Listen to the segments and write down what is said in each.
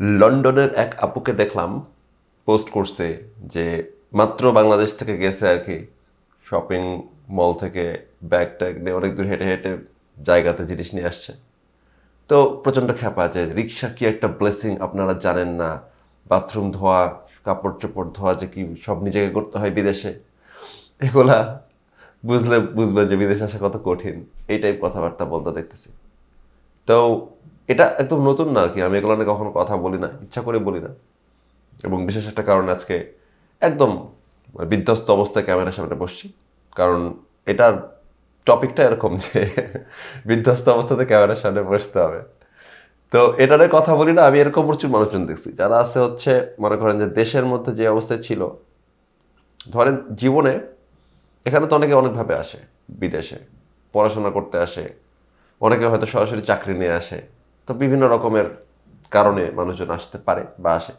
লন্ডনের এক আপুকে দেখলাম পোস্ট করছে যে মাত্র বাংলাদেশ থেকে গেছে আর কি, শপিং মল থেকে ব্যাগ ট্যাগ নিয়ে অনেক দূর হেঁটে হেঁটে জায়গাতে জিনিস নিয়ে আসছে। তো প্রচণ্ড খ্যাপা যে রিক্সা কি একটা ব্লেসিং, আপনারা জানেন না বাথরুম ধোয়া, কাপড় চোপড় ধোয়া যে কি সব নিজেকে করতে হয় বিদেশে, এগুলা বুঝবেন যে বিদেশে আসা কত কঠিন। এই টাইপ কথাবার্তা বলতে দেখতেছি। তো এটা একদম নতুন না আর কি, আমি এগুলো নিয়ে কখনো কথা বলি না, ইচ্ছা করে বলি না। এবং বিশেষ একটা কারণে আজকে একদম বিধ্বস্ত অবস্থায় ক্যামেরার সামনে বসছি, কারণ এটার টপিকটা এরকম যে বিধ্বস্ত অবস্থাতে ক্যামেরার সামনে বসতে হবে। তো এটা নিয়ে কথা বলি না, আমি এরকম প্রচুর মানুষজন দেখছি যারা আছে হচ্ছে মনে করেন যে দেশের মধ্যে যে অবস্থায় ছিল, ধরেন জীবনে এখানে তো অনেকে অনেকভাবে আসে, বিদেশে পড়াশোনা করতে আসে, অনেকে হয়তো সরাসরি চাকরি নিয়ে আসে। তো বিভিন্ন রকমের কারণে মানুষজন আসতে পারে বা আসে।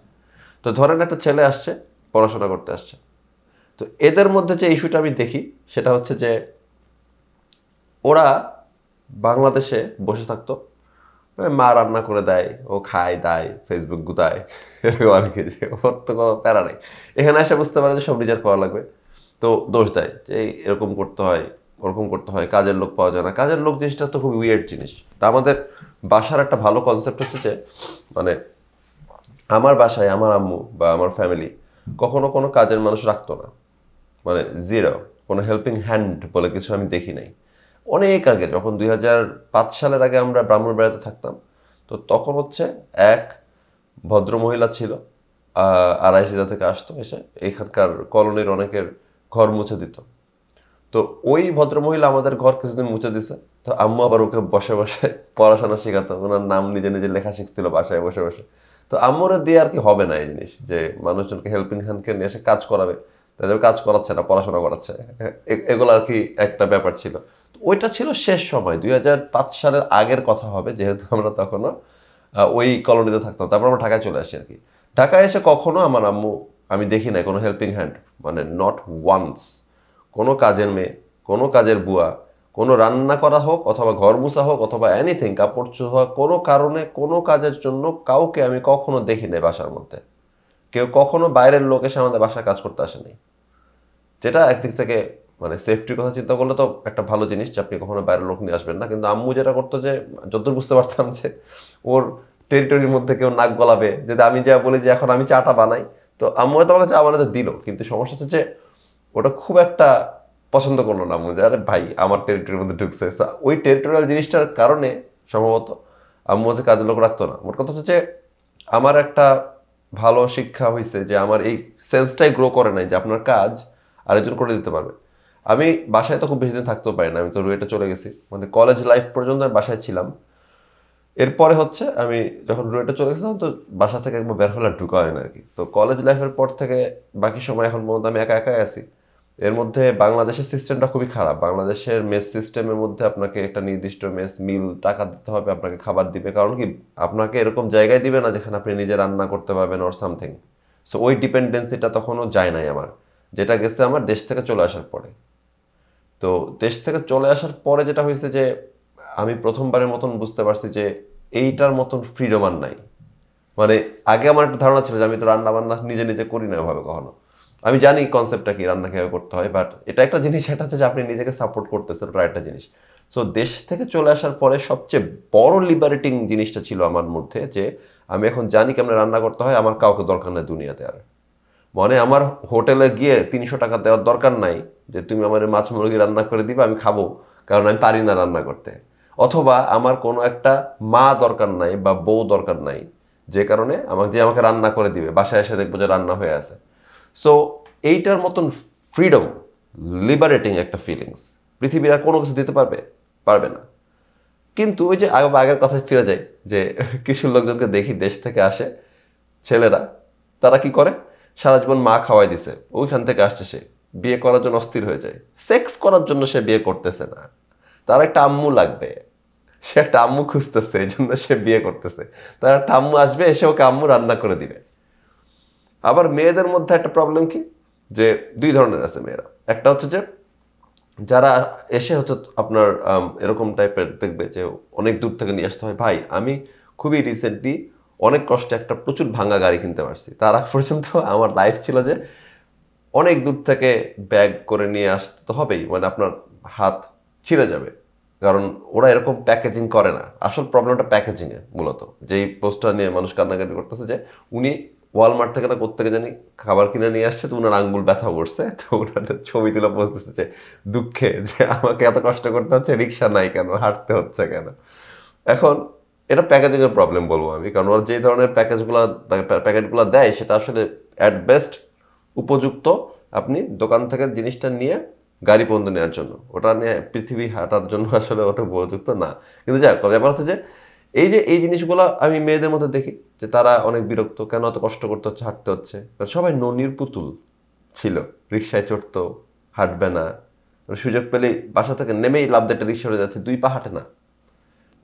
তো ধরেন একটা ছেলে আসছে, পড়াশোনা করতে আসছে। তো এদের মধ্যে যে ইস্যুটা আমি দেখি সেটা হচ্ছে যে ওরা বাংলাদেশে বসে থাকতো, মা রান্না করে দেয়, ও খায় দায়, ফেসবুক গুতায়, এরকম আর কি, যে ওর তো কোনো প্যারা নেই। এখানে এসে বুঝতে পারে যে সব নিজের করা লাগবে, তো দোষ দেয় যে এরকম করতে হয়, ওরকম করতে হয়, কাজের লোক পাওয়া যায় না। কাজের লোক জিনিসটা তো খুব উইয়ার্ড জিনিস। তা আমাদের বাসার একটা ভালো কনসেপ্ট হচ্ছে যে মানে আমার বাসায় আমার আম্মু বা আমার ফ্যামিলি কখনো কোনো কাজের মানুষ রাখতো না, মানে জিরো, কোনো হেল্পিং হ্যান্ড বলে কিছু আমি দেখি নাই। অনেক আগে যখন 2005 সালের আগে আমরা ব্রাহ্মণবাড়িয়াতে থাকতাম, তো তখন হচ্ছে এক ভদ্রমহিলা ছিল, আড়াইশিদা থেকে আসতো, এসে এখানকার কলোনির অনেকের ঘর মুছে দিত। তো ওই ভদ্রমহিলা আমাদের ঘর কিছুদিন মুছে দিছে। তো আম্মু আবার ওকে বসে বসে পড়াশোনা শেখাতো, ওনার নাম নিজে নিজে লেখা শিখছিল বাসায় বসে বসে। তো আম্মুরে দিয়ে আর কি হবে না এই জিনিস, যে মানুষজনকে হেল্পিং হ্যান্ডকে নিয়ে এসে কাজ করাবে, তাদের কাজ করাচ্ছে না, পড়াশোনা করাচ্ছে, এগুলো আর কি একটা ব্যাপার ছিল। তো ওইটা ছিল শেষ সময়, 2005 সালের আগের কথা হবে, যেহেতু আমরা তখনও ওই কলোনিতে থাকতাম। তারপর আমরা ঢাকায় চলে আসি আর কি। ঢাকায় এসে কখনো আমার আম্মু আমি দেখি না কোনো হেল্পিং হ্যান্ড, মানে নট ওয়ান্স। কোনো কাজের মেয়ে, কোনো কাজের বুয়া, কোনো রান্না করা হোক অথবা ঘর মুছা হোক অথবা এনিথিং, কাপড় চোপড়, কোনো কারণে কোনো কাজের জন্য কাউকে আমি কখনো দেখি নাই বাসার মধ্যে। কেউ কখনো বাইরের লোক এসে আমাদের বাসায় কাজ করতে আসেনি, যেটা একদিক থেকে মানে সেফটির কথা চিন্তা করলে তো একটা ভালো জিনিস যে আপনি কখনো বাইরের লোক নিয়ে আসবেন না। কিন্তু আম্মু যেটা করতো যে যতদূর বুঝতে পারতাম যে ওর টেরিটরির মধ্যে কেউ নাক গলাবে, যদি আমি যা বলি যে এখন আমি চাটা বানাই, তো আম্মু হয়তো আমাকে চা বানাতে দিল, কিন্তু সমস্যা হচ্ছে যে ওটা খুব একটা পছন্দ করলো না আম্মু, যে আরে ভাই আমার টেরিটরির মধ্যে ঢুকছে। ওই টেরিটোরিয়াল জিনিসটার কারণে সম্ভবত আম্মু হচ্ছে কাজের লোক রাখতো না। মোট কথা হচ্ছে যে আমার একটা ভালো শিক্ষা হয়েছে যে আমার এই সেন্সটাই গ্রো করে নাই যে আপনার কাজ আরেকজন করে দিতে পারবে। আমি বাসায় তো খুব বেশি দিন থাকতেও পারি না, আমি তো রুয়েটে চলে গেছি, মানে কলেজ লাইফ পর্যন্ত আমি বাসায় ছিলাম। এরপরে হচ্ছে আমি যখন রুয়েটে চলে গেছিলাম, তো বাসা থেকে একবার বের হলে আর ঢুকা হয় না আর কি। তো কলেজ লাইফের পর থেকে বাকি সময় এখন পর্যন্ত আমি একা একাই আছি। এর মধ্যে বাংলাদেশের সিস্টেমটা খুবই খারাপ। বাংলাদেশের মেস সিস্টেমের মধ্যে আপনাকে একটা নির্দিষ্ট মেস মিল টাকা দিতে হবে, আপনাকে খাবার দিবে, কারণ কি আপনাকে এরকম জায়গায় দিবে না যেখানে আপনি নিজে রান্না করতে পারবেন অর সামথিং। সো ওই ডিপেন্ডেন্সিটা তখনও যায় নাই আমার, যেটা গেছে আমার দেশ থেকে চলে আসার পরে। তো দেশ থেকে চলে আসার পরে যেটা হয়েছে যে আমি প্রথমবারের মতন বুঝতে পারছি যে এইটার মতন ফ্রিডম আর নাই। মানে আগে আমার একটা ধারণা ছিল যে আমি তো রান্না বান্না নিজে নিজে করি না ওভাবে কখনো, আমি জানি কনসেপ্টটা কি, রান্না কীভাবে করতে হয়, বাট এটা একটা জিনিস, সেটা হচ্ছে যে আপনি নিজেকে সাপোর্ট করতেছেন, ওটা একটা জিনিস। সো দেশ থেকে চলে আসার পরে সবচেয়ে বড় লিবারেটিং জিনিসটা ছিল আমার মধ্যে যে আমি এখন জানি কেমন রান্না করতে হয়, আমার কাউকে দরকার নেই দুনিয়াতে আর। মানে আমার হোটেলে গিয়ে 300 টাকা দেওয়ার দরকার নাই যে তুমি আমার মাছ মুরগি রান্না করে দিবে আমি খাবো, কারণ আমি পারি না রান্না করতে। অথবা আমার কোনো একটা মা দরকার নাই বা বউ দরকার নাই, যে কারণে আমাকে রান্না করে দিবে, বাসায় এসে দেখবো যে রান্না হয়ে আছে। সো এইটার মতন ফ্রিডম, লিবারেটিং একটা ফিলিংস পৃথিবীর আর কোনো কিছু দিতে পারবে, পারবে না। কিন্তু ওই যে আগের কথায় ফিরে যায় যে কিছু লোকজনকে দেখি দেশ থেকে আসে ছেলেরা, তারা কি করে, সারা জীবন মা খাওয়াই দিছে, ওইখান থেকে আসছে সে বিয়ে করার জন্য অস্থির হয়ে যায়, সেক্স করার জন্য সে বিয়ে করতেছে না, তার একটা আম্মু লাগবে, সে একটা আম্মু খুঁজতেছে, এই জন্য সে বিয়ে করতেছে। তার একটা আম্মু আসবে, এসে ওকে আম্মু রান্না করে দিবে। আবার মেয়েদের মধ্যে একটা প্রবলেম কি, যে দুই ধরনের আছে মেয়েরা। একটা হচ্ছে যে যারা এসে হচ্ছে আপনার এরকম টাইপের দেখবে যে অনেক দূর থেকে নিয়ে আসতে হয়। ভাই আমি খুবই রিসেন্টলি অনেক কষ্টে একটা প্রচুর ভাঙা গাড়ি কিনতে পারছি। তার আগ পর্যন্ত আমার লাইফ ছিল যে অনেক দূর থেকে ব্যাগ করে নিয়ে আসতে তো হবেই, মানে আপনার হাত ছিঁড়ে যাবে, কারণ ওরা এরকম প্যাকেজিং করে না। আসল প্রবলেমটা প্যাকেজিংয়ে মূলত, যেই পোস্টটা নিয়ে মানুষ কান্নাকাটি করতেছে যে উনি ওয়ালমার্ট থেকে না কোত্থেকে জানি খাবার কিনে নিয়ে আসছে, তো ওনার আঙ্গুল ব্যথা করছে, তো ওনার ছবি তুলে বলতেছে যে দুঃখে যে আমাকে এত কষ্ট করতে হচ্ছে, রিক্সা নাই কেন, হাঁটতে হচ্ছে কেন। এখন এটা প্যাকেজিংয়ের প্রবলেম বলবো আমি, কারণ ওরা যে ধরনের প্যাকেটগুলো দেয় সেটা আসলে অ্যাট বেস্ট উপযুক্ত আপনি দোকান থেকে জিনিসটা নিয়ে গাড়ি পর্যন্ত নেওয়ার জন্য, ওটা নিয়ে পৃথিবী হাঁটার জন্য আসলে ওটা উপযুক্ত না। কিন্তু যাই হোক, ব্যাপার হচ্ছে যে এই জিনিসগুলো আমি মেয়েদের মধ্যে দেখি যে তারা অনেক বিরক্ত, কেন এত কষ্ট করতে হচ্ছে, হাঁটতে হচ্ছে। কারণ সবাই ননির পুতুল ছিল, রিক্সায় চড়তো, হাঁটবে না, সুযোগ পেলেই বাসা থেকে নেমেই লাফ দিয়ে একটা রিক্সা উড়ে যাচ্ছে, 2 পা হাঁটে না।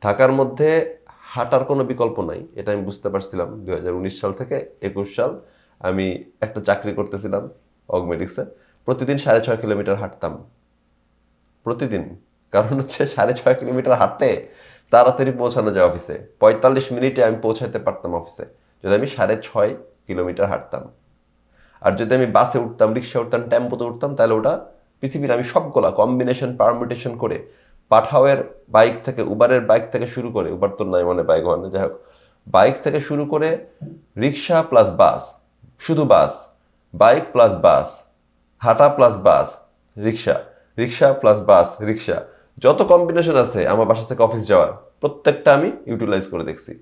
ঢাকার মধ্যে হাঁটার কোনো বিকল্প নাই, এটা আমি বুঝতে পারছিলাম 2019 সাল থেকে 21 সাল। আমি একটা চাকরি করতেছিলাম অগমেডিক্সে, প্রতিদিন 6.5 কিলোমিটার হাঁটতাম প্রতিদিন। কারণ হচ্ছে 6.5 কিলোমিটার হাঁটতে তাড়াতাড়ি পৌঁছানো যায় অফিসে, 45 মিনিটে আমি পৌঁছাতে পারতাম অফিসে যদি আমি 6.5 কিলোমিটার হাঁটতাম। আর যদি আমি বাসে উঠতাম, রিক্সা উঠতাম, টেম্পোতে উঠতাম, তাহলে ওটা পৃথিবীর আমি সবগুলা কম্বিনেশন পারমিটেশন করে পাঠাওয়ের বাইক থেকে, উবারের বাইক থেকে শুরু করে, উবার তো নাই মানে বাইক মানে, যাই হোক, বাইক থেকে শুরু করে রিক্সা প্লাস বাস, শুধু বাস, বাইক প্লাস বাস, হাঁটা প্লাস বাস, রিক্সা, রিক্সা প্লাস বাস, রিক্সা, যত কম্বিনেশন আছে আমার বাসা থেকে অফিস যাওয়ার প্রত্যেকটা আমি ইউটিলাইজ করে দেখছি।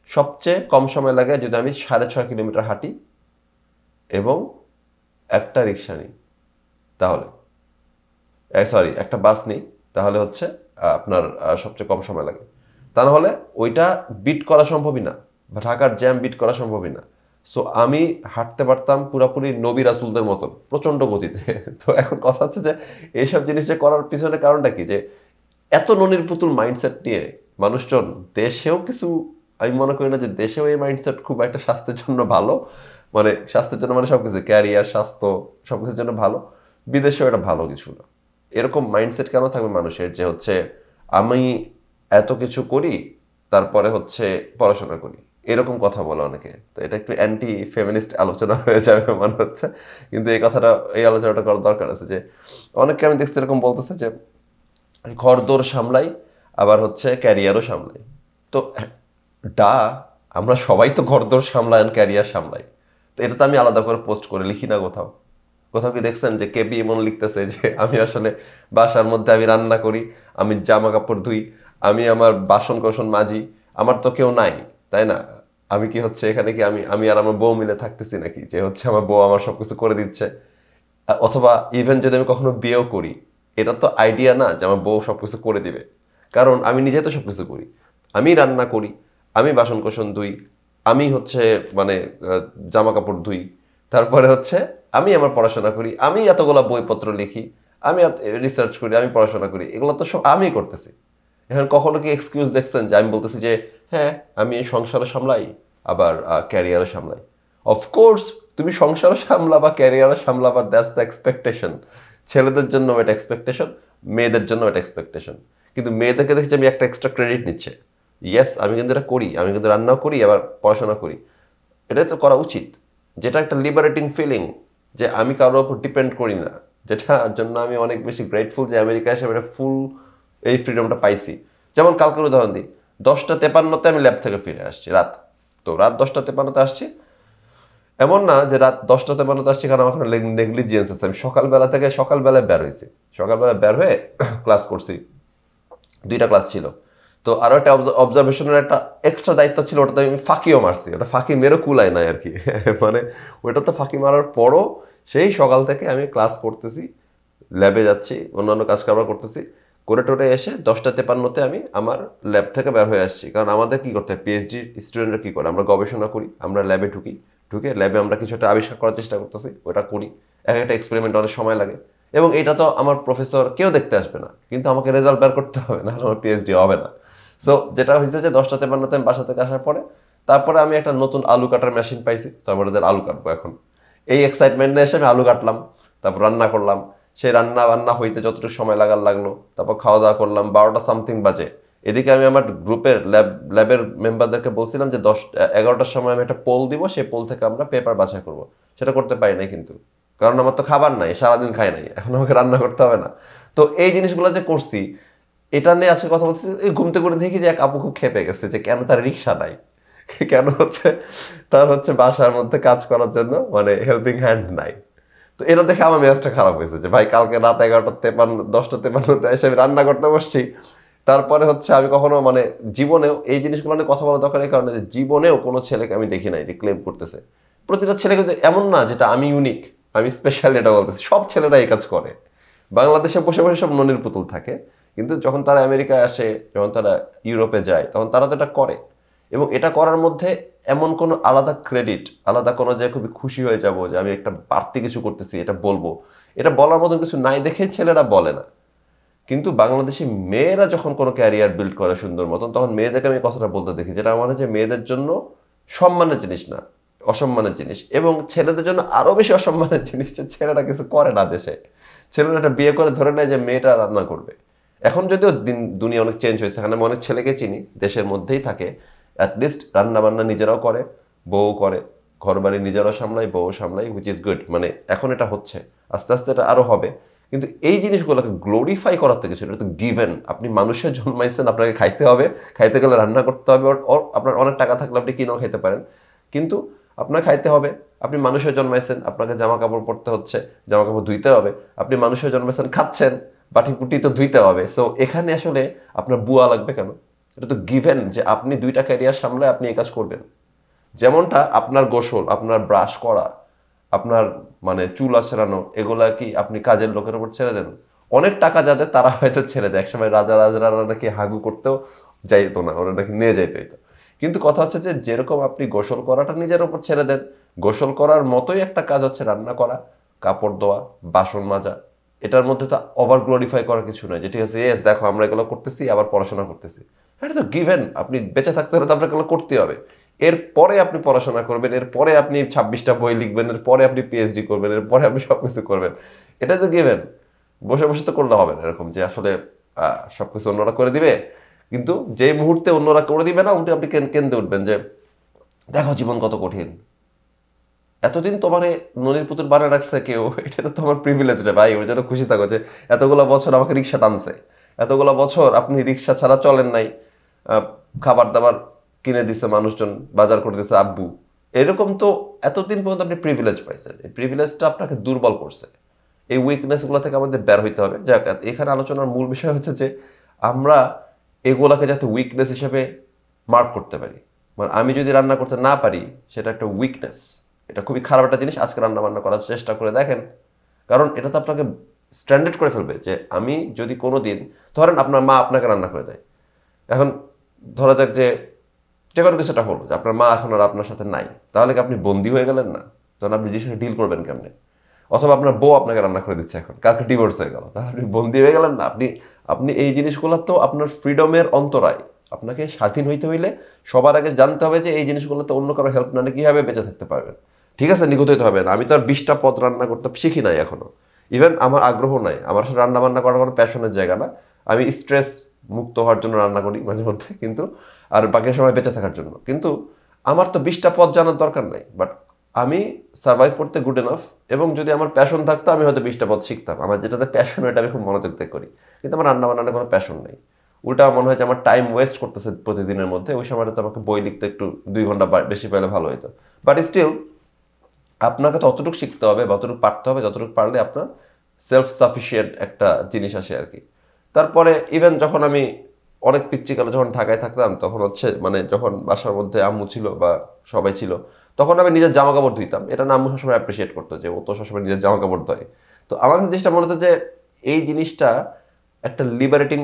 সবচেয়ে কম সময় লাগে যদি আমি 6.5 কিলোমিটার হাঁটি এবং একটা রিক্সা নিই, তাহলে সরি একটা বাস নিই, তাহলে হচ্ছে আপনার সবচেয়ে কম সময় লাগে। তা না হলে ওইটা বিট করা সম্ভবই না, বা ঢাকার জ্যাম বিট করা সম্ভবই না। সো আমি হাঁটতে পারতাম পুরাপুরি নবী রাসূলদের মতন প্রচণ্ড গতিতে। তো এখন কথা হচ্ছে যে এইসব জিনিস যে করার পিছনে কারণটা কি, যে এত ননির পুতুল মাইন্ডসেট নিয়ে মানুষজন দেশেও কিছু, আমি মনে করি না যে দেশেও এই মাইন্ডসেট খুব একটা স্বাস্থ্যের জন্য ভালো, মানে স্বাস্থ্যের জন্য মানে সবকিছু, ক্যারিয়ার, স্বাস্থ্য, সবকিছুর জন্য ভালো। বিদেশেও এটা ভালো কিছু না। এরকম মাইন্ডসেট কেন থাকবে মানুষের, যে হচ্ছে আমি এত কিছু করি তারপরে হচ্ছে পড়াশোনা করি, এরকম কথা বলে অনেকে। তো এটা একটু অ্যান্টি ফেমিনিস্ট আলোচনা হয়ে যাবে মনে হচ্ছে, কিন্তু এই কথাটা, এই আলোচনাটা করার দরকার আছে। যে অনেকে আমি দেখছি এরকম বলতেছে যে ঘরদোর সামলাই, আবার হচ্ছে ক্যারিয়ারও সামলাই। তো ডা আমরা সবাই তো ঘরদোর সামলাই আর ক্যারিয়ার সামলাই। তো এটা তো আমি আলাদা করে পোস্ট করে লিখি না কোথাও। কোথাও কি দেখছেন যে কেপি এমন লিখতেছে যে আমি আসলে বাসার মধ্যে আমি রান্না করি, আমি জামা কাপড় ধুই, আমি আমার বাসন কোসন মাজি, আমার তো কেউ নাই, তাই না? আমি কি হচ্ছে এখানে কি আমি আমি আর আমার বউ মিলে থাকতেছি নাকি, যে হচ্ছে আমার বউ আমার সবকিছু করে দিচ্ছে? অথবা ইভেন যদি আমি কখনো বিয়েও করি, এটা তো আইডিয়া না যে আমার বউ সবকিছু করে দিবে, কারণ আমি নিজে তো সবকিছু করি। আমি রান্না করি, আমি বাসন কোসন ধুই, আমি হচ্ছে মানে জামা কাপড় ধুই, তারপরে হচ্ছে আমি আমার পড়াশোনা করি, আমি এতগুলো বইপত্র লিখি, আমি রিসার্চ করি, আমি পড়াশোনা করি, এগুলো তো সব আমি করতেছি। এখন কখনো কি এক্সকিউজ দেখছেন যে আমি বলতেছি যে হ্যাঁ আমি সংসারও সামলাই আবার ক্যারিয়ারও সামলাই? অফকোর্স তুমি সংসারও সামলাবা, ক্যারিয়ারও সামলাবা, দ্যাটস দ্য এক্সপেকটেশন। ছেলেদের জন্য এটা এক্সপেকটেশন, মেয়েদের জন্য এটা এক্সপেকটেশন। কিন্তু মেয়েদেরকে দেখছি আমি একটা এক্সট্রা ক্রেডিট নিচ্ছে। ইয়েস আমি কিন্তু এটা করি, আমি কিন্তু রান্নাও করি আবার পড়াশোনা করি, এটাই তো করা উচিত। যেটা একটা লিবারেটিং ফিলিং, যে আমি কারোর উপর ডিপেন্ড করি না, যেটার জন্য আমি অনেক বেশি গ্রেটফুল যে আমেরিকা এসে এটা ফুল এই ফ্রিডমটা পাইছি। যেমন কালকের উদাহরণ দিই, 10টা 53-তে আমি ল্যাব থেকে ফিরে আসছি রাত। তো রাত 10টা 53-তে আসছি, এমন না যে রাত 10টা 53-তে আসছি কারণ আমার নেগলিজেন্স আছে। আমি সকালবেলা থেকে সকালবেলায় বের হয়েছি, সকালবেলা বের হয়ে ক্লাস করছি, 2টা ক্লাস ছিল। তো আরও একটা অবজারভেশনের একটা এক্সট্রা দায়িত্ব ছিল, ওটাতে আমি ফাঁকিও মারছি, ওটা ফাঁকি মেরে কুলায় নাই আর কি। মানে ওইটা তো ফাঁকি মারার পরও সেই সকাল থেকে আমি ক্লাস করতেছি, ল্যাবে যাচ্ছি, অন্যান্য কাজ কারবার করতেছি, করে টোরে এসে 10টা 53-তে আমি আমার ল্যাব থেকে বের হয়ে আসছি। কারণ আমাদের কী করতে হয়, পিএইচডি স্টুডেন্টরা কী করে, আমরা গবেষণা করি, আমরা ল্যাবে ঢুকি, ঢুকে ল্যাবে আমরা কিছু একটা আবিষ্কার করার চেষ্টা করতেছি, ওটা করি। এক একটা এক্সপেরিমেন্ট অনেক সময় লাগে, এবং এটা তো আমার প্রফেসর কেউ দেখতে আসবে না, কিন্তু আমাকে রেজাল্ট বের করতে হবে, না আমার পিএইচডি হবে না। সো যেটা হয়েছে যে 10টা 53-তে আমি বাসা থেকে আসার পরে, তারপরে আমি একটা নতুন আলু কাটার মেশিন পাইছি, তারপরে ওদের আলু কাটবো এখন। এই এক্সাইটমেন্ট নিয়ে এসে আমি আলু কাটলাম, তারপর রান্না করলাম। সেই রান্না বান্না হইতে যতটুকু সময় লাগলো, তারপর খাওয়া দাওয়া করলাম, 12টা সামথিং বাজে। এদিকে আমি আমার গ্রুপের ল্যাবের মেম্বারদেরকে বলছিলাম যে 11টার সময় আমি একটা পোল দিব, সেই পোল থেকে আমরা পেপার বাছাই করব। সেটা করতে পারি নাই কিন্তু, কারণ আমার তো খাবার নাই, সারাদিন খাই নাই, এখন আমাকে রান্না করতে হবে না। তো এই জিনিসগুলো যে করছি, এটা নিয়ে আজকে কথা বলছি। এই ঘুমতে করে দেখি যে এক আপু খুব খেপে গেছে যে কেন তার রিক্সা নাই, কেন তার বাসার মধ্যে কাজ করার জন্য মানে হেল্পিং হ্যান্ড নাই। তো এটা দেখে আমার মেজাজটা খারাপ হয়েছে যে ভাই কালকে রাত 11:53 10:53 এসে আমি রান্না করতে বসছি। তারপরে আমি কখনো মানে জীবনেও এই জিনিসগুলো নিয়ে কথা বলা দরকার, এই কারণে যে জীবনেও কোনো ছেলেকে আমি দেখি নাই যে ক্লেম করতেছে। প্রতিটা ছেলে কিন্তু এমন না যেটা আমি ইউনিক, আমি স্পেশাল এটা বলতেছি, সব ছেলেরা এই কাজ করে। বাংলাদেশে বসে বসে সব ননির পুতুল থাকে, কিন্তু যখন তারা আমেরিকায় আসে, যখন তারা ইউরোপে যায়, তখন তারা তো এটা করে। এবং এটা করার মধ্যে এমন কোনো আলাদা ক্রেডিট, আলাদা কোনো যে খুবই খুশি হয়ে যাব যে আমি একটা বাড়তি কিছু করতেছি এটা বলবো, এটা বলার মতন কিছু নাই দেখে ছেলেরা বলে না। কিন্তু বাংলাদেশি মেয়েরা যখন কোনো ক্যারিয়ার বিল্ড করে সুন্দর মতন, তখন মেয়েদেরকে আমি কথাটা বলতে দেখি, যেটা আমার যে মেয়েদের জন্য সম্মানের জিনিস না, অসম্মানের জিনিস। এবং ছেলেদের জন্য আরো বেশি অসম্মানের জিনিস যে ছেলেরা কিছু করে না দেশে। ছেলেরা একটা বিয়ে করে ধরে নেয় যে মেয়েটা রান্না করবে। এখন যদিও দুনিয়া অনেক চেঞ্জ হয়েছে, এখানে আমি অনেক ছেলেকে চিনি দেশের মধ্যেই থাকে, অ্যাটলিস্ট রান্না বান্না নিজেরাও করে, বউ করে, ঘর বাড়ি নিজেরাও সামলায়, বউ সামলায়, হুইচ ইজ গুড। মানে এখন এটা হচ্ছে, আস্তে আস্তে এটা আরো হবে। কিন্তু এই জিনিসগুলোকে গ্লোরিফাই করার থেকে ছিল, এটা তো গিভেন। আপনি মানুষের জন্মাইছেন, আপনাকে খাইতে হবে, খাইতে গেলে রান্না করতে হবে। আপনার অনেক টাকা থাকলে আপনি কিনেও খাইতে পারেন, কিন্তু আপনার খাইতে হবে। আপনি মানুষের জন্মাইছেন, আপনাকে জামা কাপড় পরতে হচ্ছে, জামা কাপড় ধুইতে হবে। আপনি মানুষের জন্মাইছেন, খাচ্ছেন, বাটি পুটি তো ধুইতে হবে। সো এখানে আসলে আপনার বুয়া লাগবে কেন? এটা তো গিভেন যে আপনি 2টা ক্যারিয়ার সামলে আপনি এই কাজ করবেন। যেমনটা আপনার গোসল, আপনার ব্রাশ করা, আপনার মানে চুল আঁচড়ানো, এগুলা কি আপনি কাজের লোকের উপর ছেড়ে দেন? অনেক টাকা যাদের তারা হয়তো ছেড়ে দেয়। একসময় রাজারা নাকি হাগু করতেও যাইতো না, ওরা নাকি নিয়ে যাইতো। কিন্তু কথা হচ্ছে যে যেরকম আপনি গোসল করাটা নিজের উপর ছেড়ে দেন, গোসল করার মতোই একটা কাজ হচ্ছে রান্না করা, কাপড় ধোয়া, বাসন মাজা। এটার মধ্যে তো ওভার গ্লোরিফাই করার কিছু নয় যে ঠিক আছে ইয়েস দেখো আমরা এগুলো করতেছি, আবার পড়াশোনা করতেছি। এটা তো গিভেন। আপনি বেঁচে থাকতে হলে তো আপনাকে এগুলো করতে হবে। এরপরে আপনি পড়াশোনা করবেন, এরপরে আপনি 26টা বই লিখবেন, এরপরে আপনি পিএইচডি করবেন, এরপরে আপনি সবকিছু করবেন। এটা তো গিভেন। বসে বসে তো করলে হবে না এরকম যে আসলে সবকিছু অন্যরা করে দিবে, কিন্তু যে মুহূর্তে অন্যরা করে দিবে না, উঠে আপনি কেন্দ্রে উঠবেন যে দেখো জীবন কত কঠিন। এতদিন তোমার ননির পুতুল বানিয়ে রাখছে কেউ, এটা তো তোমার প্রিভিলেজ রে ভাই। ওই জন্য খুশি থাকো যে এতগুলো বছর আমাকে রিক্সা টানছে, এতগুলো বছর আপনি রিক্সা ছাড়া চলেন নাই, খাবার দাবার কিনে দিছে মানুষজন, বাজার করে দিছে আব্বু। এরকম তো এতদিন পর্যন্ত আপনি প্রিভিলেজ পাইছেন, এই প্রিভিলেজটা আপনাকে দুর্বল করছে। এই উইকনেসগুলো থেকে আমাদের বের হইতে হবে। যাক, এখানে আলোচনার মূল বিষয় হচ্ছে যে আমরা এগুলাকে যাতে উইকনেস হিসেবে মার্ক করতে পারি। মানে আমি যদি রান্না করতে না পারি, সেটা একটা উইকনেস, এটা খুবই খারাপ একটা জিনিস। আজকে রান্না বান্না করার চেষ্টা করে দেখেন, কারণ এটা তো আপনাকে স্ট্যান্ডার্ড করে ফেলবে। যে আমি যদি কোনো দিন ধরেন আপনার মা আপনাকে রান্না করে দেয়, এখন ধরা যাক যে যে কোনো কিছুটা হলো যে আপনার মা এখন আর আপনার সাথে নাই, তাহলে কি আপনি বন্দী হয়ে গেলেন না? তখন আপনি যে সাথে ডিল করবেন কেমনে? অথবা আপনার বউ আপনাকে রান্না করে দিচ্ছে, এখন কালকে ডিভোর্স হয়ে গেল, তাহলে আপনি বন্দী হয়ে গেলেন না? আপনি এই জিনিসগুলো তো আপনার ফ্রিডমের অন্তরায়। আপনাকে স্বাধীন হইতে হইলে সবার আগে জানতে হবে যে এই জিনিসগুলোতে অন্য কারো হেল্প না নিয়ে কীভাবে বেঁচে থাকতে পারবেন। ঠিক আছে, নিখুঁত হইতে হবে না। আমি তো আর 20টা পদ রান্না করতে শিখি নাই এখনো, ইভেন আমার আগ্রহ নাই। আমার সাথে রান্না বান্না করার কোনো প্যাশনের জায়গা না। আমি স্ট্রেস মুক্ত হওয়ার জন্য রান্না করি মাঝে মধ্যে, কিন্তু আর বাকি সময় বেঁচে থাকার জন্য। কিন্তু আমার তো 20টা পদ জানার দরকার নাই, বাট আমি সার্ভাইভ করতে গুড এনাফ। এবং যদি আমার প্যাশন থাকতো আমি হয়তো 20টা পদ শিখতাম। আমার যেটাতে প্যাশন, এটা আমি খুব মনোযোগ দিয়ে করি। কিন্তু আমার রান্না বান্নার কোনো প্যাশন নেই। উল্টা মনে হয় যে আমার টাইম ওয়েস্ট করতেছে প্রতিদিনের মধ্যে। ওই সময়টা তো আমাকে বই লিখতে একটু 2 ঘন্টা বেশি পেলে ভালো হতো। বাট স্টিল আপনাকে ততটুকু শিখতে হবে, যতটুকু পারতে হবে, যতটুকু পারলে আপনার সেলফ সাফিসিয়েন্ট একটা জিনিস আসে আর কি। তারপরে ইভেন যখন আমি অনেক পিচ্চিকালে যখন ঢাকায় থাকতাম, তখন মানে যখন বাসার মধ্যে আম্মু ছিল বা সবাই ছিল, তখন আমি নিজের জামা কাপড় ধুইতাম। এটা না আম্মু সবসময় অ্যাপ্রিসিয়েট করতো যে ও তো সবসময় নিজের জামা কাপড় ধোয়। তো আমার কাছে জিনিসটা মনে হতো যে এই জিনিসটা একটা লিবারেটিং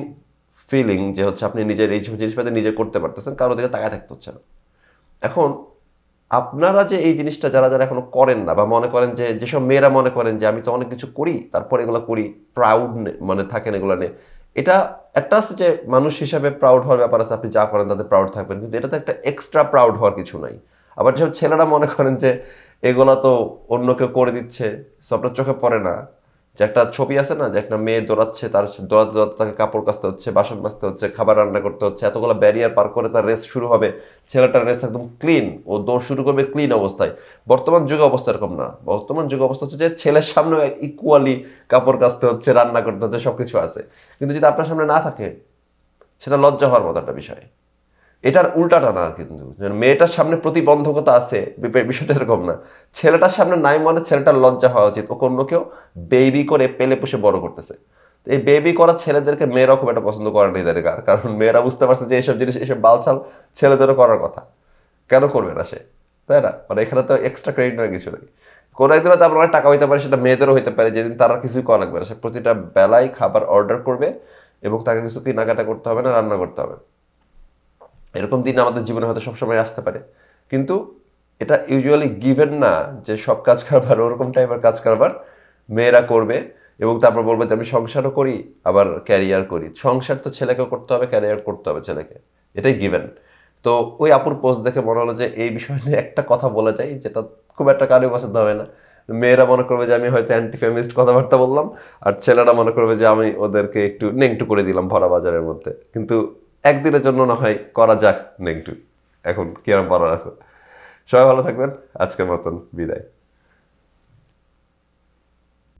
ফিলিং, যে আপনি নিজের এই জিনিসপাতি নিজে করতে পারতেছেন, কারো দিকে তাকায় থাকতে হচ্ছে না। এখন আপনারা যে এই জিনিসটা যারা যারা এখনো করেন না, বা মনে করেন যে যেসব মেয়েরা মনে করেন যে আমি তো অনেক কিছু করি তারপর এগুলো করি, প্রাউড মানে থাকেন এগুলো নিয়ে, এটা একটা আছে যে মানুষ হিসাবে প্রাউড হওয়ার ব্যাপার আছে, আপনি যা করেন তাতে প্রাউড থাকবেন, কিন্তু এটা তো একটা এক্সট্রা প্রাউড হওয়ার কিছু নাই। আবার যেসব ছেলেরা মনে করেন যে এগুলা তো অন্য কেউ করে দিচ্ছে, সো আপনার চোখে পড়ে না যে একটা ছবি আছে না, যে একটা মেয়ে দৌড়াচ্ছে, তার দৌড়াতে দৌড়াতে তাকে কাপড় কাচতে হচ্ছে, বাসন মাজতে হচ্ছে, খাবার রান্না করতে হচ্ছে, এতগুলো ব্যারিয়ার পার করে তার রেস শুরু হবে। ছেলেটার রেস একদম ক্লিন, ও দৌড় শুরু করবে ক্লিন অবস্থায়। বর্তমান যুগে অবস্থা এরকম না। বর্তমান যুগে অবস্থা হচ্ছে যে ছেলের সামনেও ইকুয়ালি কাপড় কাচতে হচ্ছে, রান্না করতে হচ্ছে, সবকিছু আছে। কিন্তু যদি আপনার সামনে না থাকে, সেটা লজ্জা হওয়ার মতো একটা বিষয়। এটার উল্টাটা না, কিন্তু মেয়েটার সামনে প্রতিবন্ধকতা আছে, বিষয়টা এরকম না। ছেলেটার সামনে নাই মানে ছেলেটার লজ্জা হওয়া উচিত, ওকে অন্য কেউ বেবি করে পেলে পুষে বড় করতেছে। এই বেবি করা ছেলেদেরকে মেয়েরা খুব একটা পছন্দ করে না এদের, কারণ মেয়েরা বুঝতে পারছে যে এইসব জিনিস, এইসব বালছাল ছেলেদেরও করার কথা, কেন করবে না সে, তাই না? মানে এখানে তো এক্সট্রা ক্রেডিট নেওয়ার কিছু নেই। কোনো একদিন হয়তো আপনার অনেক টাকা হইতে পারে, সেটা মেয়েদেরও হইতে পারে, যেদিন তারা কিছুই করা লাগবে না, সে প্রতিটা বেলায় খাবার অর্ডার করবে এবং তাকে কিছু কেনাকাটা করতে হবে না, রান্না করতে হবে। এরকম দিন আমাদের জীবনে হয়তো সবসময় আসতে পারে, কিন্তু এটা ইউজুয়ালি গিভেন না যে সব কাজ কারবার ওরকম টাইপের কাজ কারবার মেয়েরা করবে এবং তারপর বলবে যে আমি সংসারও করি আবার ক্যারিয়ার করি। সংসার তো ছেলেকেও করতে হবে, ক্যারিয়ার করতে হবে ছেলেকে, এটাই গিভেন। তো ওই আপুর পোস্ট দেখে মনে হলো যে এই বিষয় নিয়ে একটা কথা বলা যায়, যেটা খুব একটা কারো পছন্দ হবে না। মেয়েরা মনে করবে যে আমি হয়তো অ্যান্টি ফেমিনিস্ট কথাবার্তা বললাম, আর ছেলেরা মনে করবে যে আমি ওদেরকে একটু নেংটু করে দিলাম ভরা বাজারের মধ্যে। কিন্তু একদিনের জন্য না হয় করা যাক নেংটু, এখন কি আর বলার আছে। সবাই ভালো থাকবেন, আজকের মতন বিদায়।